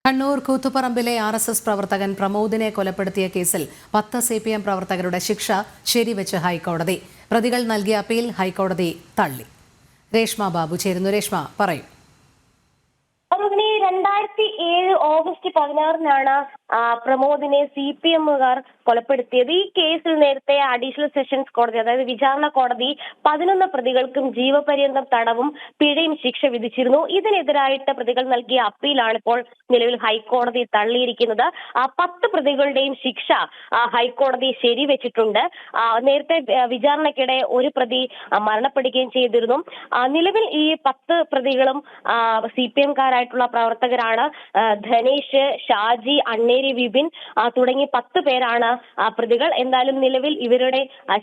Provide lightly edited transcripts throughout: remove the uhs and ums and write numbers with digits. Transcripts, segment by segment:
Kannur കൂത്തുപറമ്പിലെ RSS പ്രവർത്തകൻ പ്രമോദിനെ കൊലപ്പെടുത്തിയ കേസിൽ 10 CPM പ്രവർത്തകരുടെ ശിക്ഷ ശരിവെച്ച് ഹൈക്കോടതി. പ്രതികൾ നൽകിയ അപ്പീൽ ഹൈക്കോടതി തള്ളി. രേഷ്മ ബാബു ചേരുന്നു. രേഷ്മ, പറയൂ. 2007 ഓഗസ്റ്റ് 16-നാണ് പ്രമോദിനെ CPMകാർ കൊലപ്പെടുത്തിയത്. ഈ കേസിൽ നേരത്തെ അഡീഷണൽ സെഷൻസ് കോടതി, അതായത് വിചാരണ കോടതി 11 പ്രതികൾക്കും ജീവപര്യന്തം തടവും പിഴയും ശിക്ഷ വിധിച്ചിരുന്നു. ഇതിനെതിരായിട്ട് പ്രതികൾ നൽകിയ അപ്പീലാണ് ഇപ്പോൾ നിലവിൽ ഹൈക്കോടതി തള്ളിയിരിക്കുന്നത്. 10 പ്രതികളുടെയും ശിക്ഷ ഹൈക്കോടതി ശരിവെച്ചിട്ടുണ്ട്. നേരത്തെ വിചാരണയ്ക്കിടെ ഒരു പ്രതി മരണപ്പെടുകയും ചെയ്തിരുന്നു. നിലവിൽ ഈ 10 പ്രതികളും CPMകാരായിട്ടുള്ള പ്രവർത്തകരാണ്. ധനേഷ്, ഷാജി, അണ്ണേരി വിപിൻ തുടങ്ങി 10 പേരാണ് പ്രതികൾ. എന്തായാലും നിലവിൽ ഇവരുടെ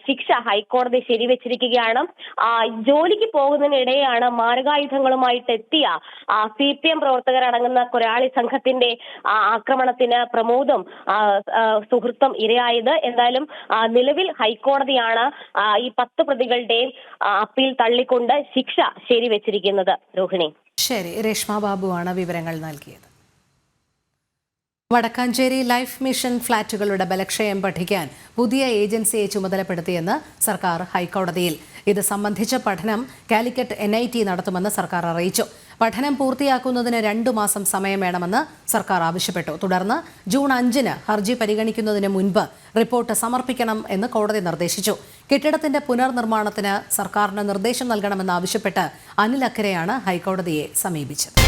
ശിക്ഷ ഹൈക്കോടതി ശരിവെച്ചിരിക്കുകയാണ്. ജോലിക്ക് പോകുന്നതിനിടെയാണ് മാരകായുധങ്ങളുമായിട്ട് എത്തിയ CPM പ്രവർത്തകരടങ്ങുന്ന കൊരാളി സംഘത്തിന്റെ ആക്രമണത്തിന് പ്രമോദും സുഹൃത്തും ഇരയായത്. എന്തായാലും നിലവിൽ ഹൈക്കോടതിയാണ് ഈ 10 പ്രതികളുടെയും അപ്പീൽ തള്ളിക്കൊണ്ട് ശിക്ഷ ശരിവെച്ചിരിക്കുന്നത്. രോഹിണി. ശരി, രേഷ്മ ബാബുവാണ് വിവരങ്ങൾ നൽകിയത്. വടക്കാഞ്ചേരി ലൈഫ് മിഷൻ ഫ്ളാറ്റുകളുടെ ബലക്ഷയം പഠിക്കാൻ പുതിയ ഏജൻസിയെ ചുമതലപ്പെടുത്തിയെന്ന് സർക്കാർ ഹൈക്കോടതിയിൽ. ഇത് സംബന്ധിച്ച പഠനം കാലിക്കറ്റ് NIT നടത്തുമെന്ന് സർക്കാർ അറിയിച്ചു. പഠനം പൂർത്തിയാക്കുന്നതിന് 2 മാസം സമയം വേണമെന്ന് സർക്കാർ ആവശ്യപ്പെട്ടു. തുടർന്ന് ജൂൺ 5-ന് ഹർജി പരിഗണിക്കുന്നതിന് മുൻപ് റിപ്പോർട്ട് സമർപ്പിക്കണം എന്ന് കോടതി നിർദ്ദേശിച്ചു. കെട്ടിടത്തിന്റെ പുനർനിർമ്മാണത്തിന് സർക്കാരിന് നിർദ്ദേശം നൽകണമെന്നാവശ്യപ്പെട്ട് അനിൽ അക്കരെയാണ് ഹൈക്കോടതിയെ സമീപിച്ചത്.